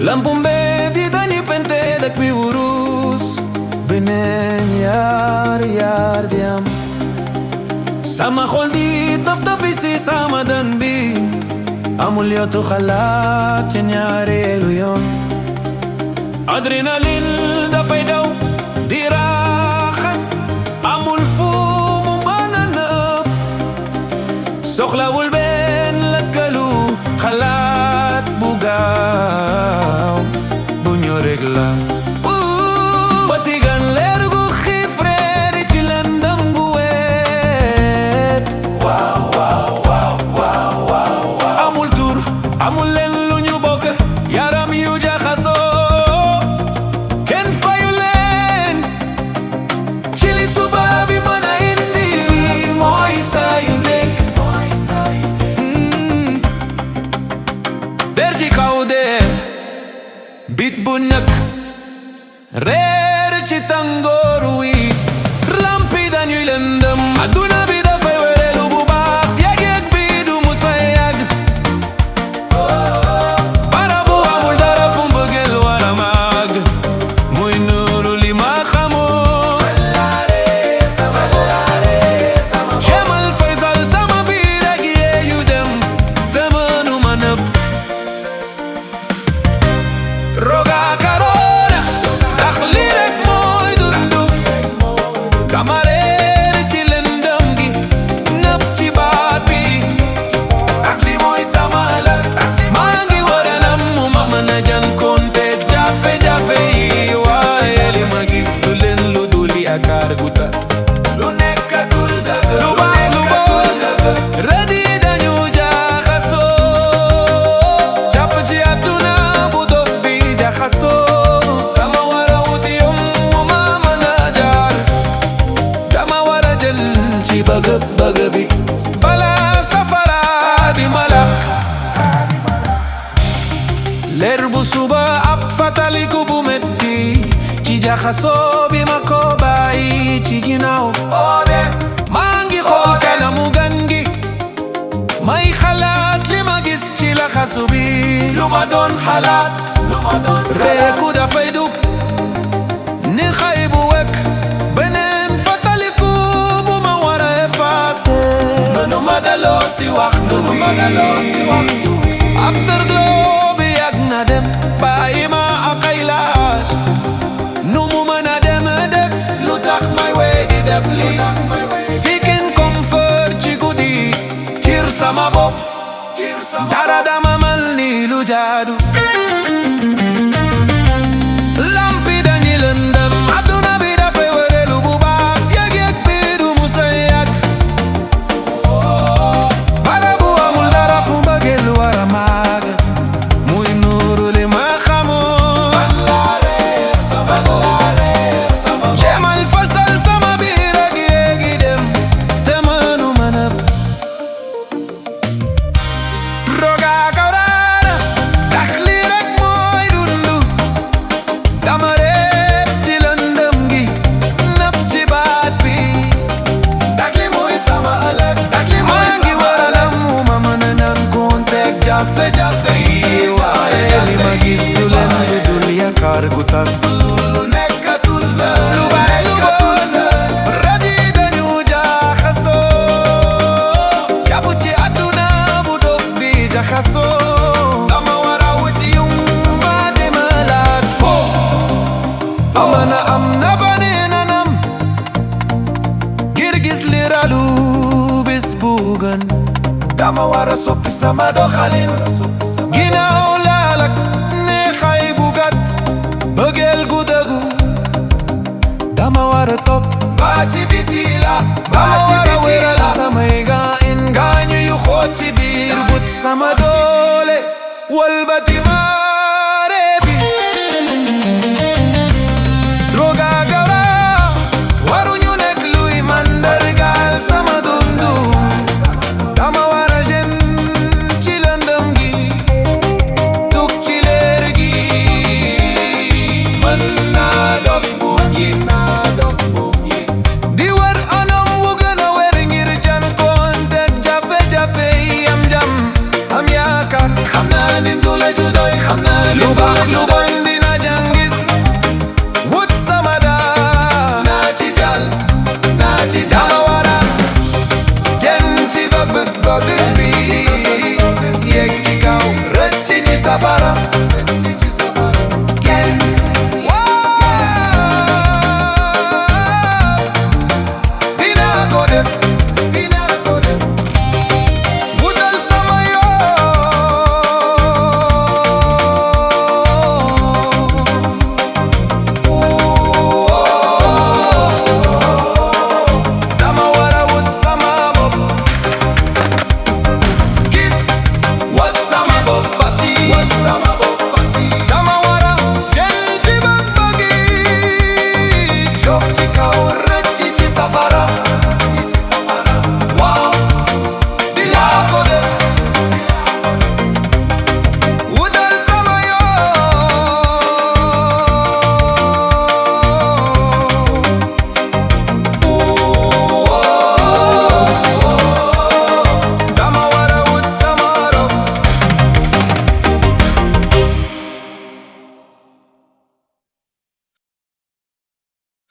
lampu mbedd yi dañuy pente dak bi wurus beneen yaar di am sama xol di taf-tafi si sama dan bi amul yotu xalaat ci ñaareelu yoon adrénaline dafay daw di raxas amul fu mu mën a nëb soxlawul benn lëkkalu xalaat bu gaaw bu ñoo rek la batigan leer gu xiif reer ci lëndëm gu weet amul tur amul leen lu ñu bokk yaram yu jaxasoo kenn fayu leen ci li suba bi mën a indi mooy saa yu nekk der ci kaw dee bit bu ñëkk reer ci tàngoor wi lampi dañuy lëndëm adduna bi dafay wéreelu bu baax yàgg bi du musa yàgg barabu amul dara fu mbëggeel wara màgg muy nuuru li ma xamoon Kemal Faysal sama biir ak yee yu dem te mënuma nëbb roga karoona ndax lii rek mooy dundu dama reer ci lëndëm gi nëbb ci baat bi ndax lii mooy sama la maa ngi war a nam mu ma mën a jànkoonteeg jafe-jafe yi waaye li ma gis du leen lu dul yaakaar gu tas lu nekkatul dëgg lu baax lu bon rëdd yi dañu jaxasoo jàpp ci àdduna bu dof bi jaxasoo dama war a wuti yoon mu ma mën a jaar dama war a jën ci bëgg bi bala safara di mala leer bu suba ab fataliku bu metti ci jaxasoo bi ma ko bàyyi ci ginnaaw maa ngi xool kanamu gan gi may xalaat li ma gis ci laxasu bi lu ma doon xalaat reeku dafay dugg ni xay bu wekk beneen fataliku bu ma war a effacé mënu ma daloo si waxtu wi afterglow bi yàgg na dem bàyyi ma ak ay laaj nu mu mën a dem def lu tax may wey di def li seeking comfort ci guddi tiir sama bopp dara dama mel ni lu jaadu lampi dañuy lëndëm adduna bi dafay wëreelu bu baax yëg-yëg bi du musa yàgg barabu amul dara fu mbëggeel war a màgg muy nuuru li ma xamoon Kemal Faysal sama biir ak yéegi dem te mënuma nëbb roga kawraana ndax lii rek mooy dundu dama reer ci lëndëm gi nëbb ci baat bi ndax li mooy sama ëllëg maa ngi war a nam mu ma mën a jànkoonteeg jafe-jafe yi waaye li ma gis du leen lu dul yaakaar gu tas lu nekkatul lu baax lu bon rëdd yi dañu jaxasoo jàpp ci àdduna bu dof bi jaxasoo dama war a wuti yu ma dema laat amana am na baneen anam ngir gis li ralu bis bu gën dama war a soppi sama doxalin ginnaaw laalak neexay bu gàtt bëggeel gu dëggu dama war a topp baa ci biti la dama war a wéral samay gaañu yu xoot ci biir but sama doole walbati maare bi droga gawra waruñu nekk luy mandargaal sama dundu dama war a jën ci lëndëm gi dug ci leer gi mën naa dog buum yi di war anam wu gën a wer ngir jànkoonteeg jafe-jafe yi am jam am yaakaar xam naa ni du la ju doy lu baax lu bon dina jàngis wut sama daa naa ci jàll dama wara jën ci bëgg bi yéeg ci kaw rëcc ci safara